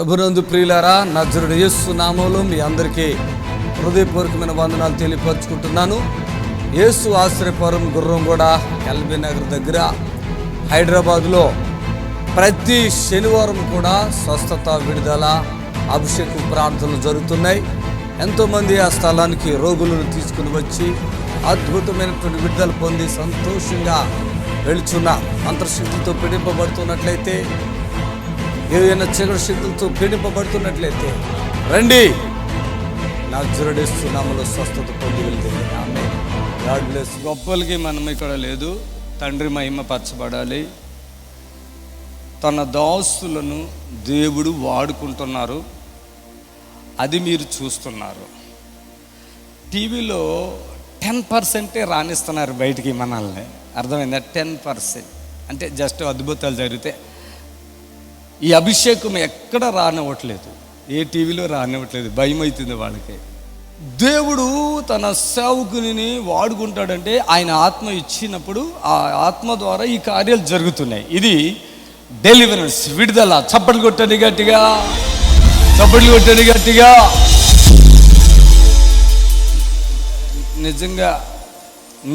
ప్రభునందు ప్రియులారా, నజరుడు యేసు నామములో మీ అందరికీ హృదయపూర్వకమైన వందనాలు తెలియపరుచుకుంటున్నాను. యేసు ఆశ్రయపురం గుర్రంగూడ ఎల్బీ నగర్ దగ్గర హైదరాబాద్లో ప్రతి శనివారం కూడా స్వస్థత, విడుదల, అభిషేకం ప్రార్థనలు జరుగుతున్నాయి. ఎంతోమంది ఆ స్థలానికి రోగులను తీసుకుని వచ్చి అద్భుతమైనటువంటి విడుదల పొంది సంతోషంగా వెళుచున్న అంతర్శక్తులతో పీడింపబడుతున్నట్లయితే, ఏదైనా చీకటి శక్తులతో పీడింపబడుతున్నట్లయితే రండి, నజరుడు యేసు నామములో స్వస్థత పొంది వెళ్తే ఆమేన్. God bless. గొప్పలకి మనం ఇక్కడ లేదు. తండ్రి మహిమపరచబడాలి. తన దాసులను దేవుడు వాడుకుంటున్నారు, అది మీరు చూస్తున్నారు. టీవీలో 10% రాణిస్తున్నారు బయటికి మనల్ని, అర్థమైందా? 10% అంటే జస్ట్ అద్భుతాలు జరిగితే. ఈ అభిషేకం ఎక్కడ రానివ్వట్లేదు, ఏ టీవీలో రానివ్వట్లేదు. భయం అవుతుంది వాళ్ళకి. దేవుడు తన సేవకుని వాడుకుంటాడంటే ఆయన ఆత్మ ఇచ్చినప్పుడు ఆ ఆత్మ ద్వారా ఈ కార్యాలు జరుగుతున్నాయి. ఇది డెలివరెన్స్, విడుదల. చప్పట్లు కొట్టండి గట్టిగా, చప్పట్లు కొట్టండి గట్టిగా. నిజంగా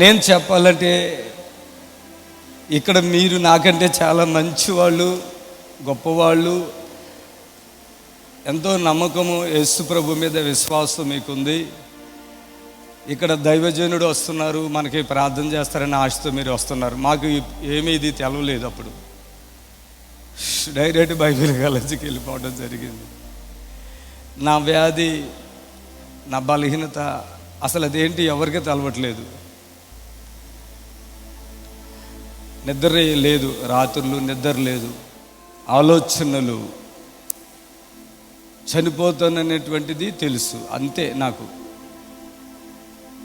నేను చెప్పాలంటే ఇక్కడ మీరు నాకంటే చాలా మంచివాళ్ళు, గొప్పవాళ్ళు. ఎంతో నమ్మకము, యేసు ప్రభు మీద విశ్వాసం మీకుంది. ఇక్కడ దైవజనుడు వస్తున్నారు, మనకి ప్రార్థన చేస్తారని ఆశతో మీరు వస్తున్నారు. మాకు ఏమీ ఇది తెలవలేదు. అప్పుడు డైరెక్ట్ బైబిల్ కాలేజీకి వెళ్ళిపోవడం జరిగింది. నా వ్యాధి, నా బలహీనత అసలు అదేంటి ఎవరికీ తెలవట్లేదు. నిద్ర లేదు, రాత్రులు నిద్ర లేదు, ఆలోచనలు, చనిపోతాననేటువంటిది తెలుసు అంతే నాకు.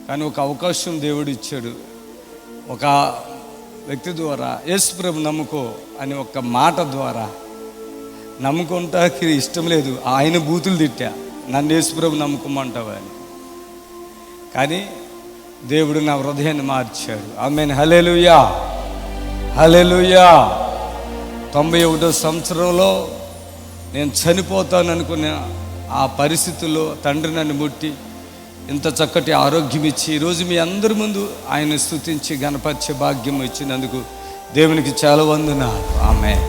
కానీ ఒక అవకాశం దేవుడు ఇచ్చాడు. ఒక వ్యక్తి ద్వారా, యేసు ప్రభు నమ్ముకో అని ఒక మాట ద్వారా. నమ్ముకుంటాకి ఇష్టం లేదు, ఆయన బూతులు తిట్టా, నన్ను యేసు ప్రభు నమ్ముకోమంటావా అని. కానీ దేవుడు నా హృదయాన్ని మార్చాడు. ఆమేన్. హల్లెలూయా, హల్లెలూయా. 91వ సంవత్సరంలో నేను చనిపోతాను అనుకున్న ఆ పరిస్థితుల్లో తండ్రి నన్ను ముట్టి ఇంత చక్కటి ఆరోగ్యం ఇచ్చి ఈరోజు మీ అందరి ముందు ఆయన స్తుతించి గణపరిచే భాగ్యం ఇచ్చినందుకు దేవునికి చాలా వందనాలు. ఆమేన్.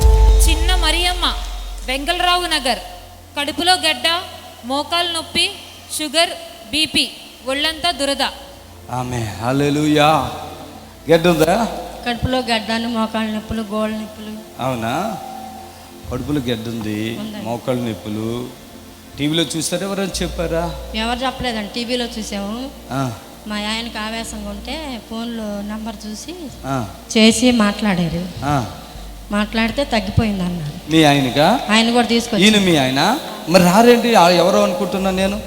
చిన్న మరియమ్మ, వెంగళరావు నగర్. కడుపులో గడ్డ, మోకాలు నొప్పి, షుగర్, బీపీ, ఒళ్ళంతా దురద. ఆమేన్. హల్లెలూయా. గడ్డ ఉందా? కడుపులో గడ్డను, మోకాళ్ళ నొప్పులు, గోళ్ళ నొప్పులు. అవునా? కడుపులో గడ్డ ఉంది, మోకాళ్ళ నొప్పులు. టీవీలో చూసారా? ఎవరైనా చెప్పారా? ఎవరు చెప్పలేదండి, టీవీలో చూసాము. మా ఆయనకు ఆవేశంగా ఉంటే ఫోన్లో నంబర్ చూసి చేసి మాట్లాడారు. మాట్లాడితే తగ్గిపోయింది అన్నారు. మీ ఆయనగా? ఆయన కూడా తీసుకొచ్చి. ఈయన మీ ఆయన? మరి రారేంటి? ఎవరో అనుకుంటున్నాను నేను.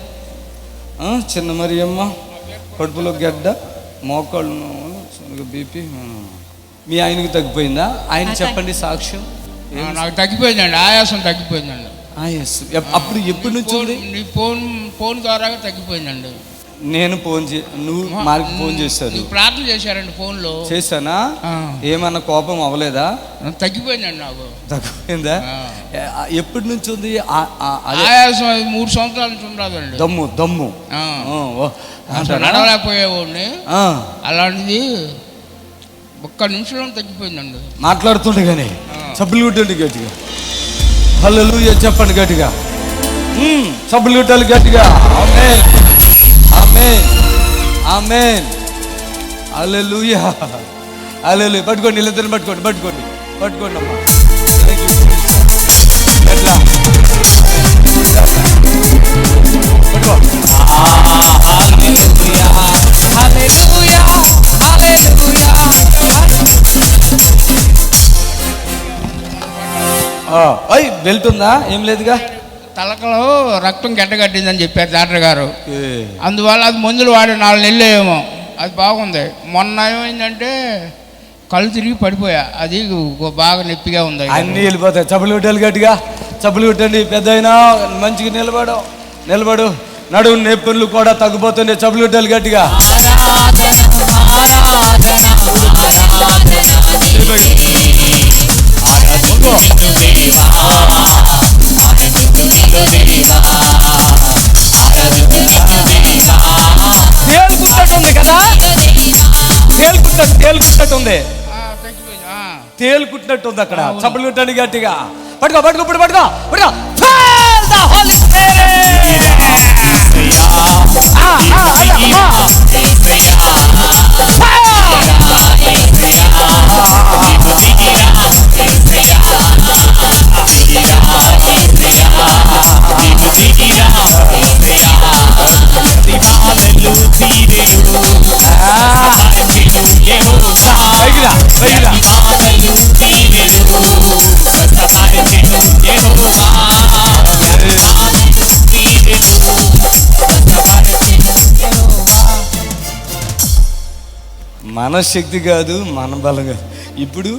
చిన్న మరియమ్మ, కడుపులో గడ్డ, మోకాళ్ళు, బీపీ. మీ ఆయనకు తగ్గిపోయిందా? ఆయన చెప్పండి సాక్ష్యం. నాకు తగ్గిపోయిందండి, ఆయాసం తగ్గిపోయిందండి. అప్పుడు ఎప్పటి నుంచి ఉంది? నీ ఫోన్ ద్వారా తగ్గిపోయిందండి. నేను నువ్వు మాకు ఫోన్ చేశారు, ప్రార్థన చేశారండి ఫోన్లో. చేశానా? ఏమన్నా కోపం అవ్వలేదా? తగ్గిపోయిందండి. నాకు తగ్గిపోయిందా? ఎప్పటి నుంచి ఉంది ఆయాసం? 3 సంవత్సరాల నుంచి ఉండదండి. దమ్ము నడవలేకపోయేవాడిని. అలాంటిది ఒక్క నిమిషంలో తగ్గిపోయిందండి. మాట్లాడుతుండగానే సబ్బులు కొట్టండి గట్టిగా. హల్లెలూయా చెప్పండి గట్టిగా. సబ్బులు కొట్టాలి గట్టిగా. ఆమేన్, ఆమేన్, ఆమేన్. హల్లెలూయా, హల్లెలూయా. పట్టుకోండి, వీళ్ళిద్దరిని పట్టుకోండి, పట్టుకోండి, పట్టుకోండి అమ్మా. ఎట్లా పట్టుకో. హల్లెలూయా, హల్లెలూయా. వెళ్తుందా? ఏం లేదుగా. తలకలో రక్తం గడ్డగట్టిందని చెప్పారు డాక్టర్ గారు. అందువల్ల అది మందులు వాడి 4 నెలలు ఏమో, అది బాగుంది. మొన్న ఏమైందంటే కళ్ళు తిరిగి పడిపోయా, అది బాగా నొప్పిగా ఉంది. అన్నీ వెళ్ళిపోతాయి. చప్పులు కొట్టాలి గట్టిగా, చప్పులు కొట్టండి. పెద్ద అయినా మంచిగా నిలబడు. నడువు నొప్పులు కూడా తగ్గిపోతున్నాయి. చప్పులు కొట్టాలి గట్టిగా. ఉంది, తగ్గిపోయింది. తేలు కుట్టినట్టు ఉంది అక్కడ. చప్పట్లు కొట్టండి గట్టిగా. పట్టుకో పట్టుకో ఇప్పుడు పట్టుకో పట్టుకో. Feel the Holy Spirit. మన శక్తి కాదు, మన బలం కాదు. ఇప్పుడు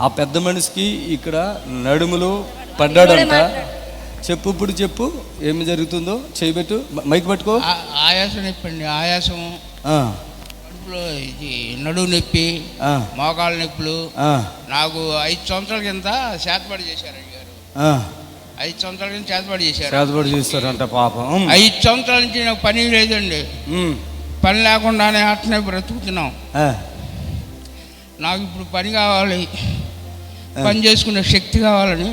ఆ పెద్ద మనిషికి ఇక్కడ నడుములో పడ్డాడంట. చెప్పు, ఇప్పుడు చెప్పు ఏమి జరుగుతుందో. చేయబెట్టు, మైక్ పట్టుకో. ఆయాసం నొప్పండి, ఆయాసం, కడుపులో ఇది నడుము నొప్పి, మోకాళ్ళ నొప్పులు. నాకు 5 సంవత్సరాల కింద చేతబడి చేశారు అయ్యారు. 5 సంవత్సరాల కింద చేతబడి చేస్తారంట పాపం. 5 సంవత్సరాల నుంచి నాకు పని లేదండి. పని లేకుండానే అట్నే బ్రతుకుతున్నాం. నాకు ఇప్పుడు పని కావాలి, పని చేసుకునే శక్తి కావాలని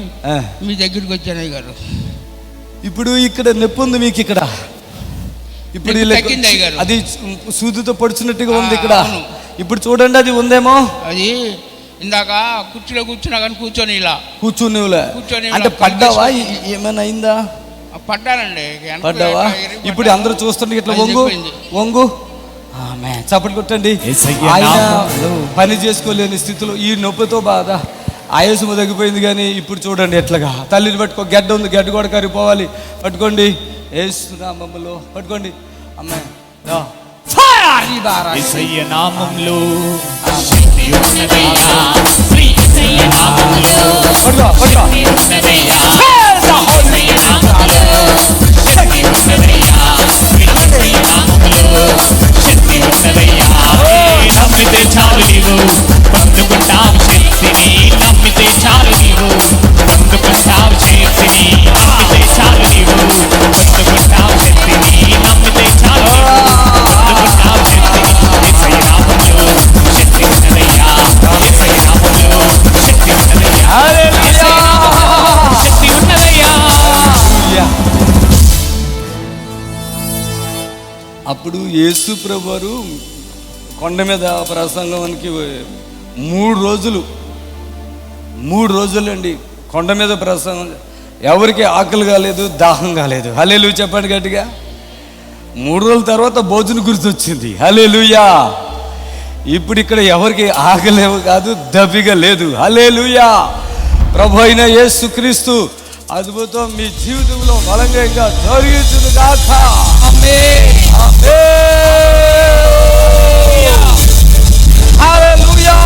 మీ దగ్గరికి వచ్చాను అయ్యారు. ఇప్పుడు ఇక్కడ నొప్పి ఉంది మీకు ఇక్కడ. ఇప్పుడు అది సూదితో పొడిచినట్టుగా ఉంది ఇక్కడ. ఇప్పుడు చూడండి, అది ఉందేమో. అది ఇందాక కుర్చీలో కూర్చున్నా కానీ కూర్చొని కూర్చొని అంటే పడ్డావా? ఏమైనా అయిందా? పడ్డానండి. పడ్డావా? ఇప్పుడు అందరూ చూస్తుంటే ఇట్లా వంగు ఆమె చప్పటి కొట్టండి. ఆయన పని చేసుకోలేని స్థితిలో ఈ నొప్పితో బాధ, ఆయాసము తగ్గిపోయింది. కానీ ఇప్పుడు చూడండి ఎట్లాగా. తల్లిని పట్టుకో, గడ్డ ఉంది, గడ్డ కూడా కరిగిపోవాలి. పట్టుకోండి, యేసునామములో పట్టుకోండి. అమ్మాయి నామంలో నమ్మితే చాలు నీవు పొందుకుంటావు శక్తిని. నమ్మితే చాలు నీవు పొందుకుంటావు శక్తిని. నమ్మితే చాలు నీవు పొందుకుంటావు శక్తిని. నమ్మితే చాలు పొందుకుంటావు శక్తిని. యేసయ్య నామములో శక్తి ఉన్నదయ్యా. యేసయ్య నామములో శక్తి ఉన్నదయ్యా. యేసయ్య నామములో శక్తి ఉన్నదయ్యా. అప్పుడు యేసు ప్రభువారు కొండ మీద ప్రసంగానికి 3 రోజులు అండి కొండ మీద ప్రసంగం. ఎవరికి ఆకలి కాలేదు, దాహం కాలేదు. హల్లెలూయా చెప్పండి గట్టిగా. 3 రోజుల తర్వాత భోజనం గుర్తొచ్చింది. హల్లెలూయా. ఇప్పుడు ఇక్కడ ఎవరికి ఆకలేవు కాదు, దప్పిక లేదు. హల్లెలూయా. ప్రభు అయిన యేసుక్రీస్తు అద్భుతం మీ జీవితంలో బలంగా ఇంకా జరిగించును గాక. ఆమేన్. హల్లెలూయా.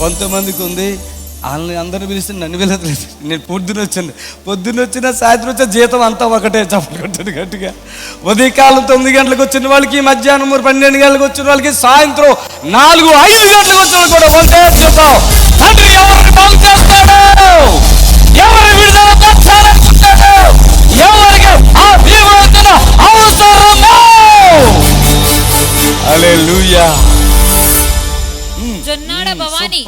కొంతమందికి ఉంది, వాళ్ళని అందరిని పిలిస్తే నన్ను పిలవట్లేదు. నేను పొద్దున్న వచ్చిన సాయంత్రం వచ్చే జీతం అంతా ఒకటే. చెప్పకుంటాను గట్టిగా. ఉదయకాలం 9 గంటలకు వచ్చిన వాళ్ళకి, మధ్యాహ్నం 12 గంటలకు వచ్చిన వాళ్ళకి, సాయంత్రం 4-5 గంటలకు వచ్చిన వాళ్ళు కూడా ఒకటే చెప్తాం. తండ్రి ఎవరిని బాగు చేస్తాడు, ఎవరి విడుదల చేస్తాడు, ఎవరికి ఆ విమోచన అవసరమో. హల్లెలూయా. జొన్నాడ భవాని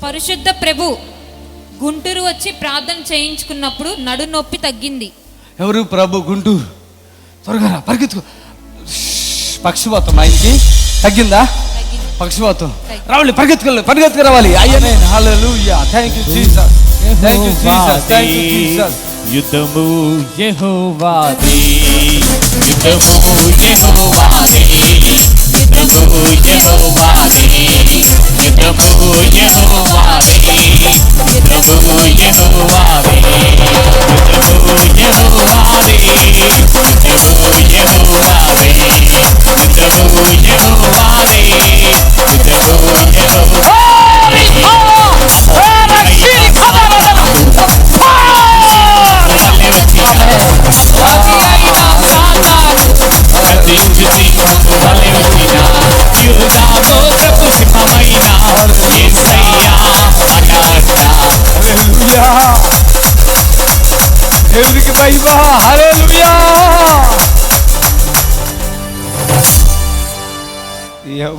పరిశుద్ధ ప్రభు గుంటూరు వచ్చి ప్రార్థన చేయించుకున్నప్పుడు నడు నొప్పి తగ్గింది. ఎవరు? ప్రభు గుంటూరు. త్వరగా పరిగెత్తుకో. పక్షవాతం ఆయనకి తగ్గిందా? పక్షవాతం రావాలి, పరిగెత్తుకు రావాలి. అయ్యనే. Hallelujah. Thank you Jesus. Thank you Jesus. Thank you Jesus. యుద్ధము యెహోవాదే, యుద్ధము యెహోవాదే, యుద్ధము యెహోవాదే, యుద్ధము యెహోవాదే, యుద్ధము యెహోవాదే, యుద్ధము యెహోవాదే, యుద్ధము యెహోవాదే, యుద్ధము యెహోవాదే, యుద్ధము యెహోవాదే.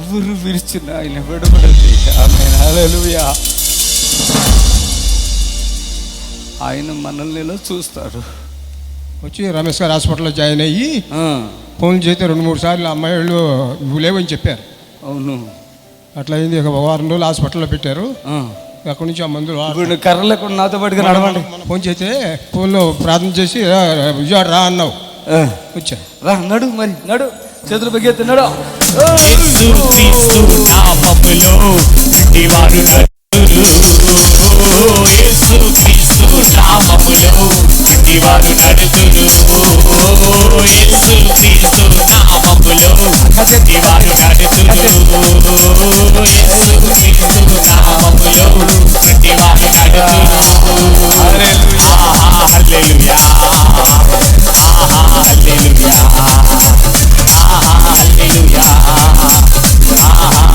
ఎవరు విరిచిన ఆయన విడబడది. ఆమేన్, హల్లెలూయా. ఆయన మనల్ని ఇలా చూస్తాడు. వచ్చి రమేష్ గారు హాస్పిటల్లో జాయిన్ అయ్యి ఫోన్ చేస్తే 2-3 సార్లు అమ్మాయి వాళ్ళు ఇవి లేవని చెప్పారు. అవును, అట్లా అయింది. ఒక వారం రోజులు హాస్పిటల్లో పెట్టారు. అక్కడి నుంచి ఆ మందులు ఇప్పుడు కర్ర లేకుండా నాతో పాటుగా నడవండి. ఫోన్ చేస్తే ఫోన్లో ప్రార్థన చేసి విజయవాడ రా అన్నావు. వచ్చా రా, నడు, మరి నడు, చేతులు బెగ్గెత్తి నడు. యేసుక్రీస్తు నామములో గుడ్డివారు నడుతురు. యేసుక్రీస్తు నామములో గుడ్డివారు నడుతురు. యేసుక్రీస్తు నామములో గుడ్డివారు నడుతురు. యేసుక్రీస్తు నామములో గుడ్డివారు నడుతురు. హల్లెలూయా, హల్లెలూయా, హల్లెలూయా, హల్లెలూయా,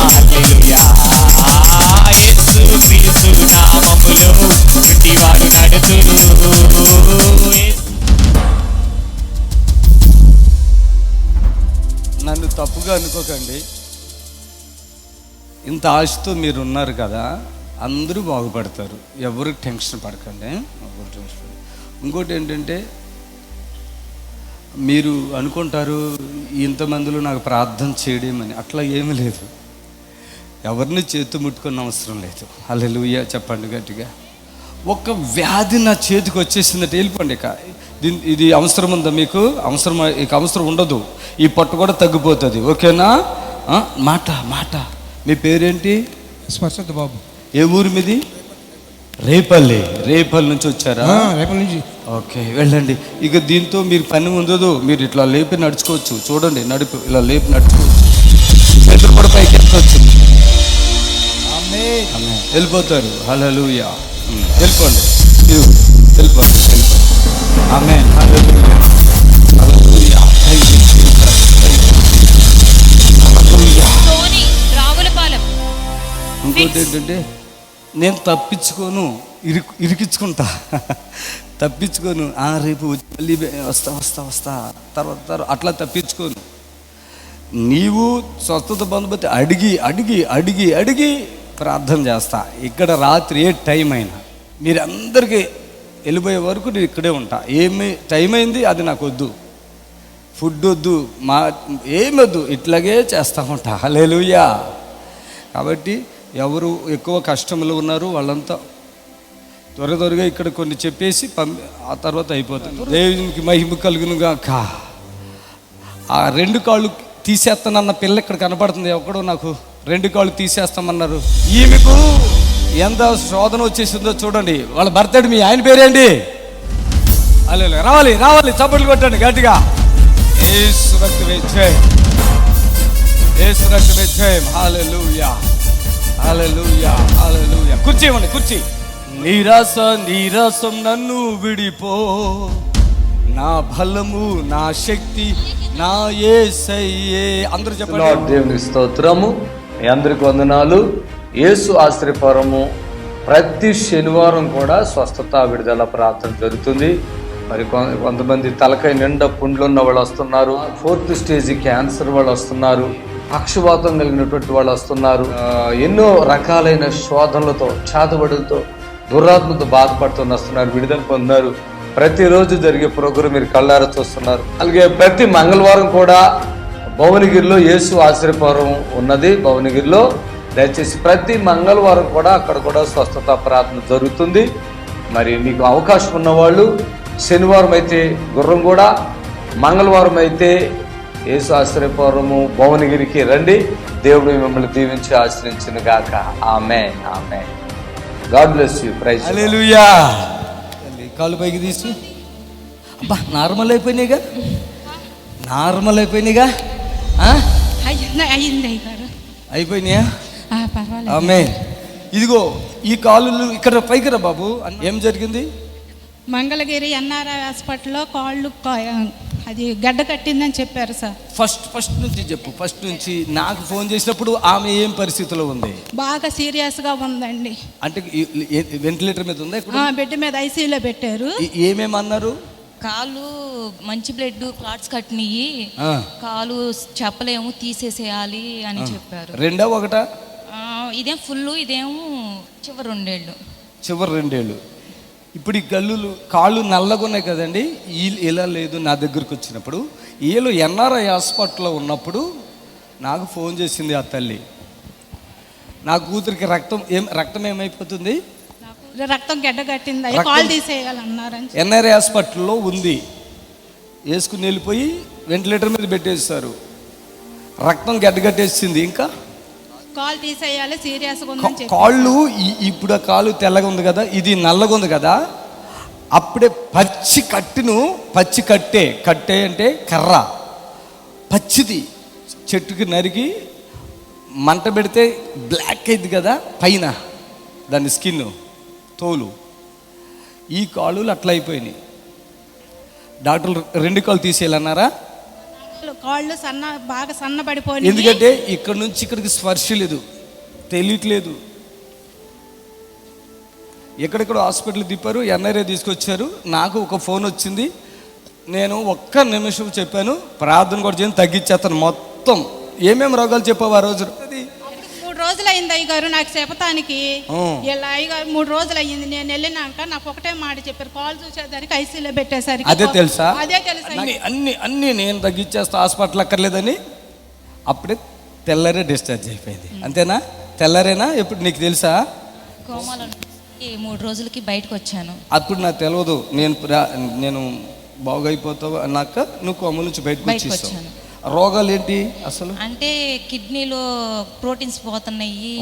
హల్లెలూయా. యేసుక్రీస్తు నామములో గుడ్డివారు నడుతురు. నన్ను తప్పుగా అనుకోకండి. ఇంత ఆశతో మీరు ఉన్నారు కదా, అందరూ బాగుపడతారు. ఎవరు టెన్షన్ పడకండి. ఎవరు టెన్షన్ పడకండి. ఇంకోటి ఏంటంటే, మీరు అనుకుంటారు ఇంతమందిలో నాకు ప్రార్థన చేయడమని. అట్లా ఏమీ లేదు. ఎవరిని చేతు ముట్టుకున్న అవసరం లేదు. హల్లెలూయా చెప్పండి గట్టిగా. ఒక వ్యాధి నా చేతికి వచ్చేసిందంటే వెళ్ళిపోండి. ఇక ఇది అవసరం ఉందా మీకు? అవసరం, ఇక అవసరం ఉండదు. ఈ పట్టు కూడా తగ్గిపోతుంది. ఓకేనా? మాట మాట. మీ పేరేంటి? స్పర్శత బాబు. ఏ ఊరు మీది? రేపల్లి. రేపల్లి నుంచి వచ్చారా? రేపటి నుంచి. ఓకే, వెళ్ళండి. ఇక దీంతో మీరు పని ఉండదు. మీరు ఇట్లా లేపి నడుచుకోవచ్చు. చూడండి, నడుపు ఇలా లేపి నడుచుకోవచ్చు. చేతులు కూడా పైకి ఎత్తవచ్చు. వెళ్ళిపోతారు. హల్లెలూయా. వెళ్ళిపోండి, వెళ్ళిపోండి, వెళ్ళిపోండి. Amen, hallelujah, hallelujah. Thank you Jesus. Hallelujah. Soni Ravulapalem. ఇంకోటి ఏంటంటే, నేను తప్పించుకోను, ఇరికించుకుంటా. తప్పించుకోను. రేపు మళ్ళీ వస్తా తర్వాత అట్లా తప్పించుకోను. నీవు స్వస్థత బంధుపతి అడిగి అడిగి అడిగి అడిగి ప్రార్థన చేస్తా. ఇక్కడ రాత్రి ఏ టైం అయినా మీరందరికీ వెళ్ళిపోయే వరకు నేను ఇక్కడే ఉంటా. ఏమి టైం అయింది అది నాకు వద్దు. ఫుడ్ వద్దు, ఏమి వద్దు, ఇట్లాగే చేస్తూ ఉంటా. హల్లెలూయా. కాబట్టి ఎవరు ఎక్కువ కష్టంలో ఉన్నారు వాళ్ళంతా త్వరగా ఇక్కడ కొన్ని చెప్పేసి ఆ తర్వాత అయిపోతుంది. దేవునికి మహిమ కలుగునుగాక. ఆ 2 కాళ్ళు తీసేస్తానన్న పిల్ల ఇక్కడ కనపడుతుంది. ఎక్కడో నాకు 2 కాళ్ళు తీసేస్తామన్నారు. ఈమెకు ఎంత శోధన వచ్చేసిందో చూడండి. వాళ్ళ భర్తడు మీ ఆయన పేరేంటి? అల్లెలు రావాలి రావాలి, చప్పట్లు కొట్టండి గట్టిగా. యేసు రక్తమే జయం, యేసు రక్తమే జయం. హల్లెలూయా, హల్లెలూయా, హల్లెలూయా. కుర్చీ ఇవ్వండి, కుర్చీ. నీరసం నన్ను విడిపో, నా బలము నా శక్తి నా యేసయ్యే. అందరూ చెప్పండి. దేవునికి స్తోత్రము. మీ అందరికి వందనాలు. యేసు ఆశ్రయపురము ప్రతి శనివారం కూడా స్వస్థత విడుదల ప్రార్థన జరుగుతుంది. మరి కొంతమంది తలకాయ నిండా పుండ్లు ఉన్న వాళ్ళు వస్తున్నారు. 4th స్టేజ్ క్యాన్సర్ వాళ్ళు వస్తున్నారు. పక్షవాతం కలిగినటువంటి వాళ్ళు వస్తున్నారు. ఎన్నో రకాలైన శోధనలతో, చేతబడులతో, దురాత్మతో బాధపడుతూ వస్తున్నారు. విడుదల పొందారు. ప్రతిరోజు జరిగే ప్రోగ్రాం మీరు కళ్ళారా చూస్తున్నారు. అలాగే ప్రతి మంగళవారం కూడా భువనగిరిలో యేసు ఆశ్రయపురం ఉన్నది. భువనగిరిలో దయచేసి ప్రతి మంగళవారం కూడా అక్కడ కూడా స్వస్థత ప్రార్థన జరుగుతుంది. మరి మీకు అవకాశం ఉన్నవాళ్ళు శనివారం అయితే గుర్రంగూడ, మంగళవారం అయితే యేసు ఆశ్రయపురము భువనగిరికి రండి. దేవుడు మిమ్మల్ని దీవించి ఆశ్రయించును గాక. Amen, amen. God bless you. Praise. Hallelujah. కాళ్ళు పైకి తీసి అబ్బా, నార్మల్ అయిపోయినాయిగా, నార్మల్ అయిపోయినాయిగా. అయిపోయినాయా? ఆమేన్. ఇదిగో ఈ కాళ్ళు ఇక్కడ పైకి రా బాబు. ఏం జరిగింది? మంగళగిరి ఎన్ఆర్ఐ హాస్పిటల్లో కాళ్ళు అది గడ్డ కట్టిందని చెప్పారు సార్. ఫస్ట్ నుంచి చెప్పు. ఫస్ట్ నుంచి నాకు ఫోన్ చేసినప్పుడు ఆమె ఏం పరిస్థితిలో ఉంది? బాగా సీరియస్గా ఉందండి. అంటే వెంటిలేటర్ మీద ఉందా? బెడ్ మీద ఐసీయూలో పెట్టారు. ఏమేమన్నారు? కాలు మంచి బ్లడ్ క్లాట్స్ కట్టినయి, కాలు చెప్పలేము తీసేసేయాలి అని చెప్పారు. రెండా ఒకటా? ఇదేం ఫుల్, ఇదేమో చివరి 2 ఏళ్ళు. చివరి 2 ఏళ్ళు. ఇప్పుడు ఈ కాళ్ళు నల్లగా ఉన్నాయి కదండి, ఇలా లేదు. నా దగ్గరకు వచ్చినప్పుడు వీళ్ళు ఎన్ఆర్ఐ హాస్పిటల్లో ఉన్నప్పుడు నాకు ఫోన్ చేసింది ఆ తల్లి. నా కూతురికి రక్తం ఏమైపోతుంది, రక్తం గడ్డ కట్టింది, కాల్ తీసేయాలన్నారని. ఎన్ఆర్ఐ హాస్పిటల్లో ఉంది, వేసుకుని వెళ్ళిపోయి వెంటిలేటర్ మీద పెట్టేస్తారు. రక్తం గడ్డ కట్టేసింది, ఇంకా కాల్ తీసేయాలి, సీరియస్గా ఉందని చెప్పి. కాళ్ళు ఇప్పుడు ఆ కాలు తెల్లగా ఉంది కదా, ఇది నల్లగా ఉంది కదా. అప్పుడే పచ్చి కట్టే అంటే కర్ర, పచ్చిది చెట్టుకి నరికి మంట పెడితే బ్లాక్ అయింది కదా పైన దాని స్కిన్, తోలు. ఈ కాళ్ళు అట్లా అయిపోయినాయి. డాక్టర్లు 2 కాళ్ళు తీసేయాలన్నారా? కాళ్ళు బాగా సన్నబడిపోయి, ఎందుకంటే ఇక్కడ నుంచి ఇక్కడికి స్పర్శ లేదు, తెలియట్లేదు. ఎక్కడెక్కడ హాస్పిటల్ తిప్పారు, ఎన్ఆర్ఐ తీసుకొచ్చారు. నాకు ఒక ఫోన్ వచ్చింది, నేను ఒక్క నిమిషం చెప్పాను, ప్రార్థన కూడా చేయని తగ్గించేస్తాను మొత్తం. ఏమేమి రోగాలు చెప్పావు ఆ రోజు? 3 రోజులు అయింది అయ్యగారు నాకు చెప్పటానికి. ఇలా అయ్యగారు 3 రోజులు అయ్యింది. నేను వెళ్ళినాక నాకు ఒకటే మాట చెప్పారు, కాల్ చూసేదానికి ఐసీలో పెట్టేసరికి. అదే తెలుసా? అదే తెలుసా. అన్ని నేను తగ్గించేస్తా, హాస్పిటల్ అక్కర్లేదని. అప్పుడే తెల్లరే డిశ్చార్జ్ అయిపోయింది. అంతేనా? తెల్లరేనా? ఎప్పుడు నీకు తెలుసా? కోమాలో 3 రోజులకి బయటకు వచ్చాను. అప్పుడు నాకు తెలియదు, నేను బాగైపోతావు అన్నాక నువ్వు కోమ నుంచి బయటకు వచ్చేసావు. రోగాలు ఏంటి అసలు? అంటే కిడ్నీలో ప్రోటీన్స్ పోతున్నాయి.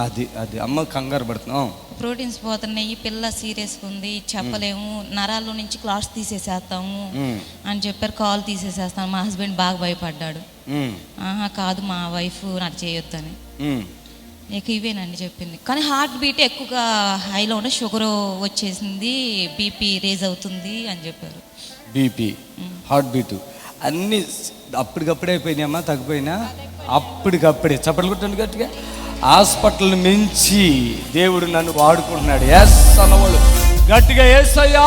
అది అమ్మ కంగారు పడుతున్నాం. ప్రోటీన్స్ పోతున్నాయి, పిల్ల సీరియస్గా ఉంది, చెప్పలేము, నరాల్లో నుంచి క్లాట్స్ తీసేసేస్తాము అని చెప్పారు. కాల్ తీసేసేస్తాను. మా హస్బెండ్ బాగా భయపడ్డాడు. కాదు మా వైఫ్ నాకు చేయొద్దని. ఇక ఇవేనండి చెప్పింది. కానీ హార్ట్ బీట్ ఎక్కువగా హైలో ఉండే, షుగర్ వచ్చేసింది, బీపీ రేజ్ అవుతుంది అని చెప్పారు. బీపీ, హార్ట్ బీట్ అన్నీ అప్పటికప్పుడే అయిపోయినాయమ్మా, తగ్గిపోయినా అప్పటికప్పుడే. చప్పట్లు కొట్టండి గట్టిగా. హాస్పిటల్ మించి దేవుడు నన్ను వాడుకుంటున్నాడు. ఎస్ అన్నవాళ్ళు గట్టిగా ఎస్ అయ్యా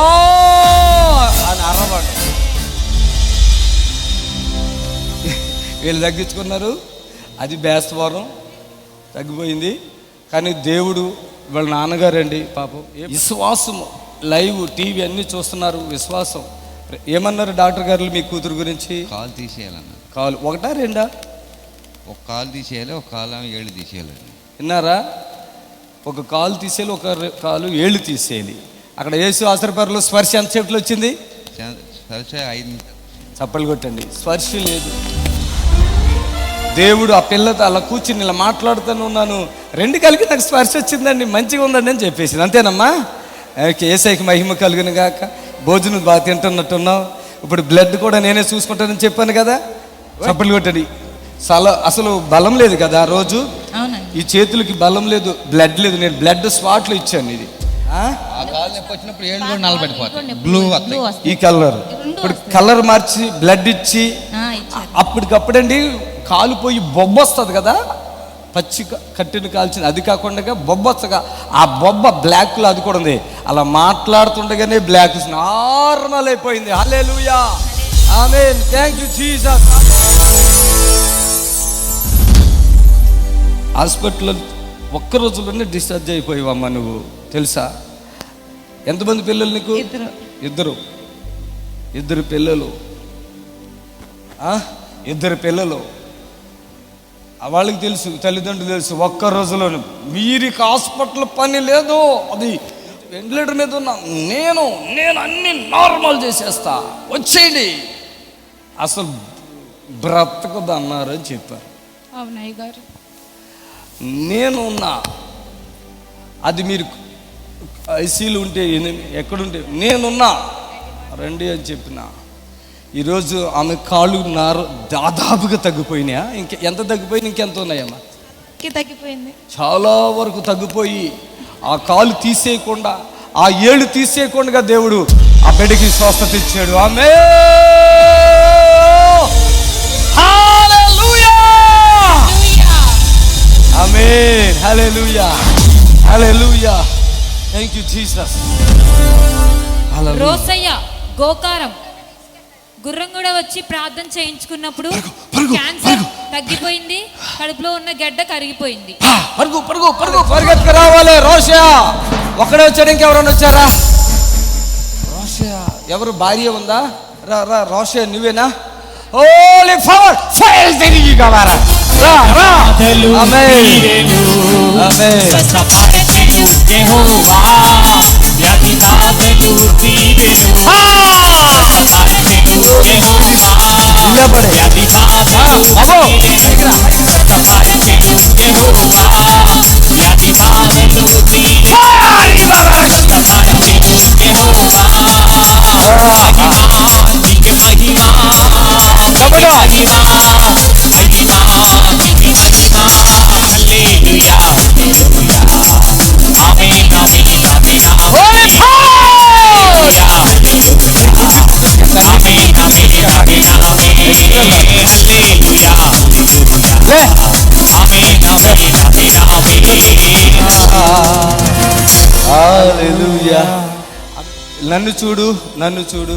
అని అరవాడు. వీళ్ళు తగ్గించుకున్నారు, అది బేస్తవారం తగ్గిపోయింది. కానీ దేవుడు వాళ్ళ నాన్నగారు అండి పాపం, విశ్వాసం, లైవ్ టీవీ అన్నీ చూస్తున్నారు, విశ్వాసం. ఏమన్నారు డాక్టర్ గారు మీ కూతురు గురించి? కాలు తీసేయాలన్నారు. కాలు ఒకటా రెండా? ఒక కాలు తీసేయాలి, ఒక కాలు ఏళ్ళు తీసేయాలండి. విన్నారా? ఒక కాలు తీసేయాలి, ఒక కాలు ఏళ్ళు తీసేయాలి. అక్కడ యేసు ఆశ్రపరలో స్పర్శ ఎంతసేపులో వచ్చింది? 5 నిమిషాలు. చప్పలు కొట్టండి. స్పర్శ లేదు. దేవుడు ఆ పిల్లతో అలా కూర్చుని ఇలా మాట్లాడుతూనే ఉన్నాను, 2 కలిగి నాకు స్పర్శ వచ్చిందండి, మంచిగా ఉందండి అని చెప్పేసి. అంతేనమ్మా? యేసయ్యకి మహిమ కలుగును గాక. భోజనం బాగా తింటున్నట్టున్నావు. ఇప్పుడు బ్లడ్ కూడా నేనే చూసుకుంటానని చెప్పాను కదా. చప్పట్లు కొట్టండి. అసలు బలం లేదు కదా ఆ రోజు, ఈ చేతులకి బలం లేదు, బ్లడ్ లేదు. నేను బ్లడ్ స్పాట్లు ఇచ్చాను. ఇది వచ్చినప్పుడు ఏళ్ళు కూడా నల్లబడిపోతాయి, బ్లూ ఈ కలర్. ఇప్పుడు కలర్ మార్చి బ్లడ్ ఇచ్చి అప్పటికప్పుడండి కాలిపోయి బొబ్బొస్తుంది కదా, పచ్చి కట్టిన కాల్చింది. అది కాకుండా బొబ్బొచ్చగా ఆ బొబ్బ బ్లాక్లో అది కూడా ఉంది. అలా మాట్లాడుతుండగానే బ్లాక్ నార్మల్ అయిపోయింది. హల్లెలూయా, ఆమేన్, థ్యాంక్ యూ జీసస్. హాస్పిటల్లో ఒక్క రోజులోనే డిశ్చార్జ్ అయిపోయావమ్మా నువ్వు, తెలుసా? ఎంతమంది పిల్లలు నీకు? ఇద్దరు పిల్లలు. 2 పిల్లలు. వాళ్ళకి తెలుసు, తల్లిదండ్రులు తెలుసు. ఒక్క రోజులోను మీరికి హాస్పిటల్ పని లేదు, అది వెంటిలేటర్ మీద ఉన్నా, నేను అన్ని నార్మల్ చేసేస్తా, వచ్చేయండి, అసలు బ్రతకదు అన్నారు అని చెప్పారు. అవునయ్య గారు, నేనున్నా. అది మీరు ఐసీలు ఉంటే ఎక్కడుంటే నేనున్నా, రండి అని చెప్పిన. ఈరోజు ఆమె కాళ్ళు దాదాపుగా తగ్గిపోయినాయా? ఎంత తగ్గిపోయినా? ఇంకెంత ఉన్నాయమ్మా? తగ్గిపోయింది, చాలా వరకు తగ్గిపోయి ఆ కాలు తీసేయకుండా, ఆ ఏళ్ళు తీసేయకుండా దేవుడు ఆ బిడ్డకి స్వస్థత ఇచ్చాడు. ఆమె ఆమేన్, హల్లెలూయా, హల్లెలూయా, థాంక్యూ జీసస్. రోసయ్య గోకారం గుర్రం కూడా వచ్చి ప్రార్థన చేయించుకున్నప్పుడు క్యాన్సర్ తగ్గిపోయింది, కడుపులో ఉన్న గడ్డ కరిగిపోయింది. పరుగు పరుగు పరుగు పరిగెత్తుకు రావాలి. రోషా ఒక్కడే వచ్చాడు, ఇంకెవరైనా వచ్చారా? రోషా ఎవరు భార్య ఉందా? రా రా రోషా నువ్వేనా? ఓలీ ఫవర్ ఫైల్ తిరిగి కావారా? రా రా. ఆమేన్ ఆమేన్. స్వస్థపరచెను యెహోవా, వ్యాధి బాధలు తీరెను. స్వస్థపరచెను యెహోవా, నిలబడే. వ్యాధి బాధలు తీరెను. స్వస్థపరచెను యెహోవా, వ్యాధి బాధలు తీరెను. స్వస్థపరచెను యెహోవా, మహిమా నీకే మహిమా, కబడ్డా. మహిమా మహిమా నీకే మహిమా. హల్లెలూయా హల్లెలూయా. ఆమేన్ ఆమేన్ ఆమేన్ ఓలీ ఆమేన్. హల్లెలూయా హల్లెలూయా. ఆమేన్ ఆమేన్ ఆమేన్ ఆమేన్. హల్లెలూయా హల్లెలూయా. లే. ఆమేన్ ఆమేన్ ఆమేన్ ఆమేన్. హల్లెలూయా. నన్ను చూడు, నన్ను చూడు.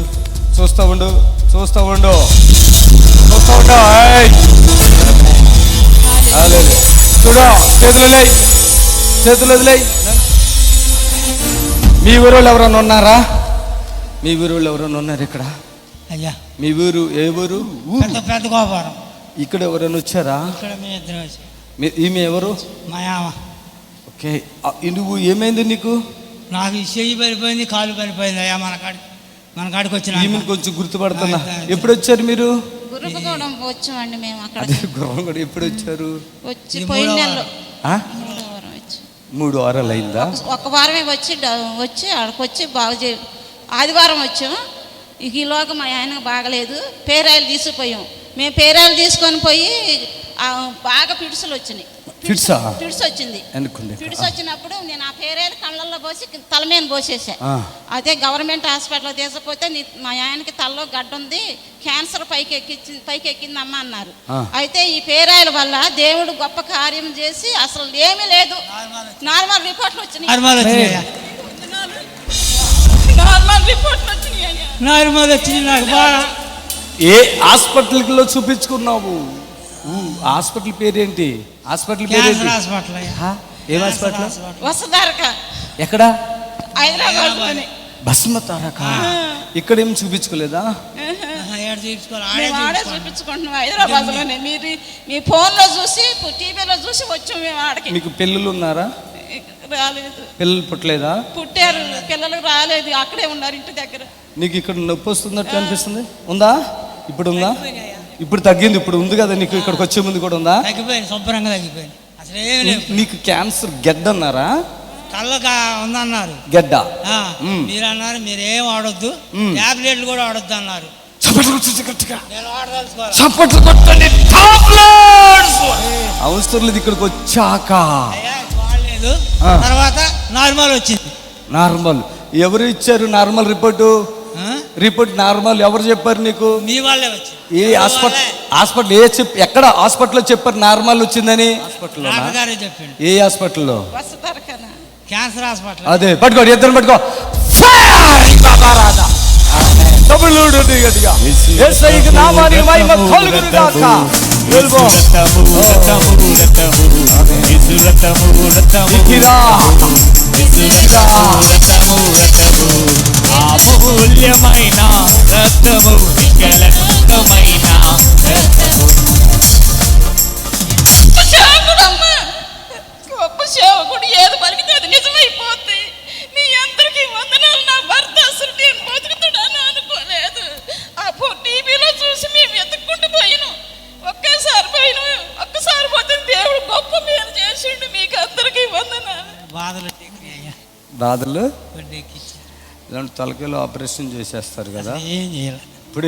చూస్తా ఉండు, చూస్తా ఉండు, చూస్తా ఉండు. ఏయ్. హల్లెలూయా. చూడు, చేతులు లేయ్, చేతులు వదిలేయ్. మీ ఊరోళ్ళు ఎవరైనా ఉన్నారా? మీ ఊరోళ్ళు ఎవరైనా ఉన్నారు ఇక్కడ? అయ్యా మీ ఊరు ఏ ఊరు? పెద్ద పెద్ద గోపురం ఇక్కడ ఎవరైనా వచ్చారా? ఇక్కడ మీ ఇద్దరు వచ్చి ఈమె ఎవరు? మా యామ. ఓకే. నువ్వు ఏమైంది నీకు? నాకు ఈ చెయ్యి పడిపోయింది, కాలు పడిపోయింది అయ్యా. మన కాడికి వచ్చిన ఈమెను కొంచెం గుర్తుపడుతున్నా. ఎప్పుడు వచ్చారు మీరు? గుర్రపగూడెం వచ్చామండి మేము అక్కడ. అదే గుర్రం కూడా ఎప్పుడు వచ్చారు? వచ్చి పోయిన నెలలో ఆ? 3వ వారం వచ్చి 3 వారాలు అయిందా? ఒక వారమే వచ్చి అక్కడికి వచ్చి బాగు చే ఆదివారం వచ్చాం. ఈలోగా మా ఆయనకు బాగలేదు, పేరాయిలు తీసుకుపోయాం. మేము పేరాయిలు తీసుకొని పోయి బాగా పిడుసులు వచ్చినాయి. ఫిట్సా? పిడుసు వచ్చింది. అనుకుంది. పిడుసు వచ్చినప్పుడు నేను ఆ పేరాయిలు కళ్ళల్లో పోసి తల మీద పోసేసా. ఆ. అదే గవర్నమెంట్ హాస్పిటల్ తీసుకుపోతే మా ఆయనకి తలలో గడ్డ ఉంది, క్యాన్సర్ పైకి ఎక్కిందమ్మా అన్నారు. అయితే ఈ పేరాయిల వల్ల దేవుడు గొప్ప కార్యం చేసి అసలు ఏమీ లేదు, నార్మల్ రిపోర్ట్లు వచ్చినాయి. నార్మల్ వచ్చినాయి నాకు బాగా. ఏ హాస్పిటల్లో చూపించుకున్నావు? హాస్పిటల్ పేరేంటి? హాస్పిటల్ పేరేంటి? హాస్పిటల్ అయ్యా. ఏం హాస్పిటల్? వసదారక ఎక్కడ? హైదరాబాద్. భస్మతారక. ఇక్కడ ఏం చూపించుకోలేదా? ఆడే చూపించుకుంటున్నాం హైదరాబాద్ లోనే. మీరు మీ ఫోన్ లో చూసి టీవీలో చూసి వచ్చాం మేము ఆడకి. మీకు పిల్లలు ఉన్నారా? రాలేదు. పిల్లలు పుట్టలేదా? పుట్టారు, పిల్లలు రాలేదు, అక్కడే ఉన్నారు ఇంటి దగ్గర. నీకు ఇక్కడ నొప్పి వస్తున్నట్టు అనిపిస్తుంది? ఉందా? ఇప్పుడు ఉందా? ఇప్పుడు తగ్గింది. ఇప్పుడు ఉంది కదా నీకు? ఇక్కడికి వచ్చే ముందు కూడా ఉందా? తగ్గిపోయింది, శుభ్రంగా తగ్గిపోయింది. అసలు ఏమి లేదు. నీకు క్యాన్సర్ గెడ్డ అన్నారా? కళ్ళగా ఉందన్నారు. గెడ్డ మీరు అన్నారు మీరేం వాడొద్దు, టాబ్లెట్లు కూడా వాడొద్దు అన్నారు. నేను వాడదలుచుకోవాలి. అవసరం లేదు. ఇక్కడికి వచ్చాక వాడలేదు, తర్వాత నార్మల్ వచ్చింది. నార్మల్ ఎవరు ఇచ్చారు? Normal report? రిపోర్ట్ నార్మల్ ఎవరు చెప్పారు నీకు? మీ వాళ్ళే వచ్చి. ఏ హాస్పిటల్ ఎక్కడ హాస్పిటల్లో చెప్పారు నార్మల్ వచ్చిందని? హాస్పిటల్లో? చెప్పిండు. ఏ హాస్పిటల్లో? Cancer hospital. అదే పట్టుకోండి, ఇద్దరు పట్టుకో. అమూల్యమైన రక్తము, నికలంకమైన గొప్ప సేవకుడు ఏది పలికితే అది నిజమైపోద్ది. మీ అందరికీ వందనాలు. నా భర్త అసలు నేను బతుకుతాడని అనుకోలేదు. అప్పుడు టీవీలో చూసి మేము ఎత్తుక్కుంటూ పోయినాం. ఒక్కసారి పోతే దేవుడు గొప్ప మేలు చేసిండు. మీకు అందరికీ వందనాలు. బాధలు ఇలాంటి తలకాయలో ఆపరేషన్ చేసేస్తారు కదా. ఏం చేయాలి ఇప్పుడు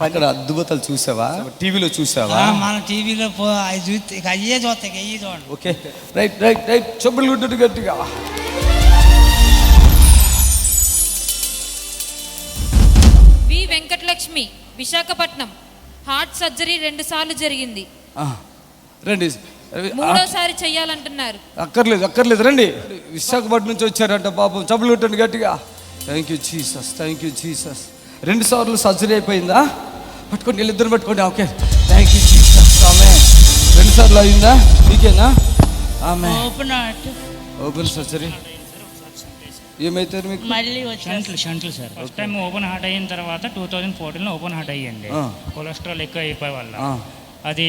అక్కడ అద్భుతాలు చూసావా? టీవీలో చూసావా? మన టీవీలో చూస్తే అయ్యే చూస్తాయి, అయ్యే చూడండి. Okay, right right right. చెప్పులు గుడ్డు గట్టిగా. వి వెంకటలక్ష్మి, విశాఖపట్నం. హార్ట్ సర్జరీ 2 సార్లు జరిగింది. రండి. 3వసారి చెయ్యాలంటున్నారు. అక్కర్లేదు రండి. విశాఖపట్నం నుంచి వచ్చారంట పాపం. చెప్పులు గుట్టండి గట్టిగా. Thank you Jesus, thank you Jesus. 2 సార్లు సర్జరీ అయిపోయిందా? పట్టుకోండి, వీళ్ళిద్దరు పట్టుకోండి. Okay, thank you. ఆమె 2 సార్లు అయిందా? మీకేనా? ఆమె ఓపెన్ సర్జరీ. ఏమైతారు మీకు? మళ్ళీ షంట్లు sir. First time open heart అయిన తర్వాత 2014లో ఓపెన్ హార్ట్ అయ్యింది. కొలెస్ట్రాల్ ఎక్కువ అయిపోయే వల్ల అది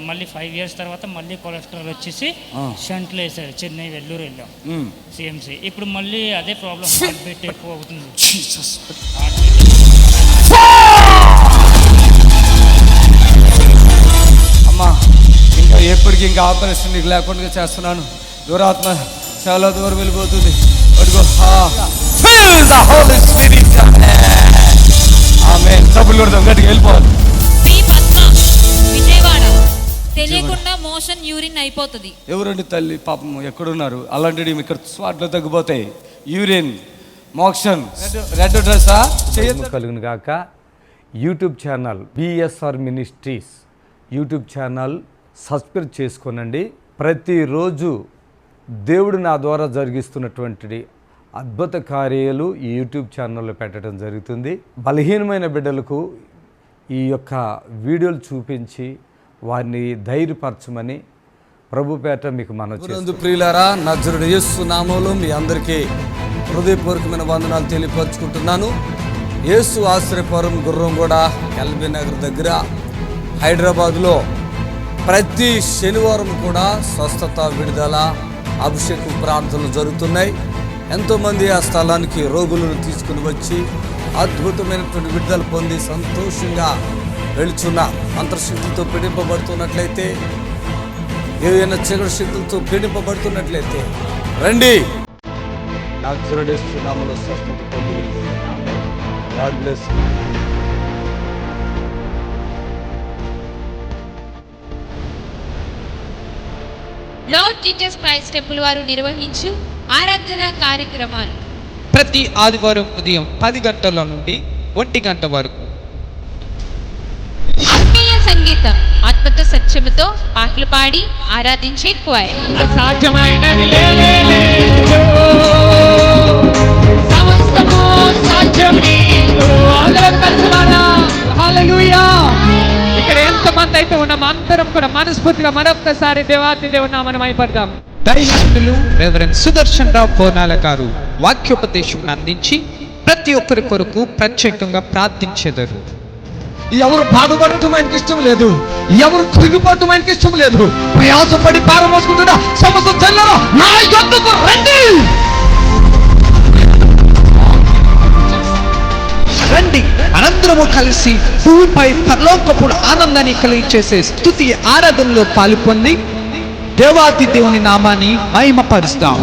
మళ్ళీ 5 years తర్వాత మళ్ళీ కొలెస్ట్రాల్ వచ్చేసి షంట్లు వేసారు. చెన్నై, వెల్లూరు వెళ్ళాం సిఎంసి. ఇప్పుడు మళ్ళీ అదే ప్రాబ్లం, హార్ట్ బీట్ ఎక్కువ అవుతుంది. అమ్మా, ఇంకా ఎప్పటికీ ఇంకా ఆపరేషన్ నీకు లేకుండా చేస్తున్నాను. దురాత్మ చాలా దూరం వెళ్ళిపోతుంది. వెళ్ళిపోవాలి. విజయవాడ తెలియకుండా మోషన్ యూరిన్ అయిపోతుంది. ఎవరండి తల్లి పాపం ఎక్కడున్నారు? అలాంటి ఇక్కడ స్వాట్లో తగ్గిపోతాయి. Urine motion. రెడ్ డ్రెస్సా కలుగును గాక. YouTube channel BSR ministries YouTube channel subscribe చేసుకోనండి. ప్రతిరోజు దేవుడు నా ద్వారా జరిగిస్తున్నటువంటి అద్భుత కార్యాలు ఈ యూట్యూబ్ ఛానల్లో పెట్టడం జరుగుతుంది. బలహీనమైన బిడ్డలకు ఈ యొక్క వీడియోలు చూపించి వారిని ధైర్యపరచమని ప్రభుపేట మీకు మనవి. ప్రియులారా, నజరుడు యేసు నామములో మీ అందరికీ హృదయపూర్వకమైన వందనాలు తెలియపరుచుకుంటున్నాను. యేసు ఆశ్రయపురం గుర్రంగూడ ఎల్బీ నగర్ దగ్గర హైదరాబాద్లో ప్రతి శనివారం కూడా స్వస్థత, విడుదల, అభిషేకం ప్రార్థనలు జరుగుతున్నాయి. ఎంతోమంది ఆ స్థలానికి రోగులను తీసుకుని వచ్చి అద్భుతమైనటువంటి విడుదల పొంది సంతోషంగా వెళుచున్న మంత్రశక్తులతో పీడింపబడుతున్నట్లయితే, ఏదైనా చీకటి శక్తులతో పీడింపబడుతున్నట్లయితే రండి. నామములో స్వస్థత పొంది. God bless you. Lord Jesus Christ temple వారు నిర్వహించు ఆరాధన కార్యక్రమాలు ప్రతి ఆదివారం ఉదయం 10 గంటల నుండి 1 గంట వరకు. ఆత్మీయ సంగీతం, ఆత్మతో సత్యముతో పాటలు పాడి ఆరాధించే క్వైర్. అసాధ్యమైనది లేనే సమస్తము సాధ్యం నీకు. హల్లెలూయా. ఇక్కడ ఎంతమంది అయితే ఉన్నాం అందరం కూడా మనస్ఫూర్తిగా మరొక్కసారి దేవాతి దేవుని నామమున మహిమపడదాం. దైవజనులు రెవరెండ్ సుదర్శన్ రావు పోనాల గారు వాక్యోపదేశం అందించి ప్రతి ఒక్కరి కొరకు ప్రత్యేకంగా ప్రార్థించెదరు. ఎవరు బాధపడటం ఆయనకి ఇష్టం లేదు, ఎవరు తిరిగిపోవటం ఆయనకి ఇష్టం లేదు. ప్రయాసపడి పారమోసుకుంటున్న సమస్త జనులారా నా యొద్దకు రండి. రండి, అనంతరము కలిసి భూమిపై పరలోకపు ఆనందాన్ని కలిగించేసే స్తుతి ఆరాధనలో పాల్పొంది దేవాతి దేవుని నామాన్ని మహిమపరుస్తాం.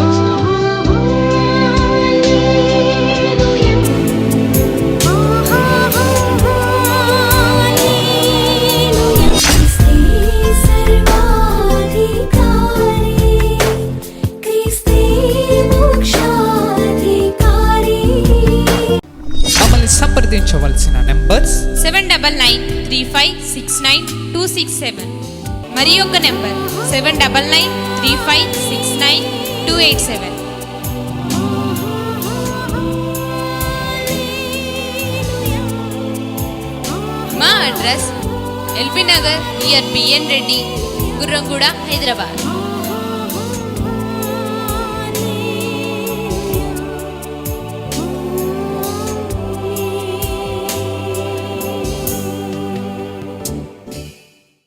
మమ్మల్ని సంప్రదించవలసిన నెంబర్స్ 7993569267 మరి ఒక నెంబర్ 7993569287. మా address LB Nagar near BN Reddy, Gurramguda, Hyderabad.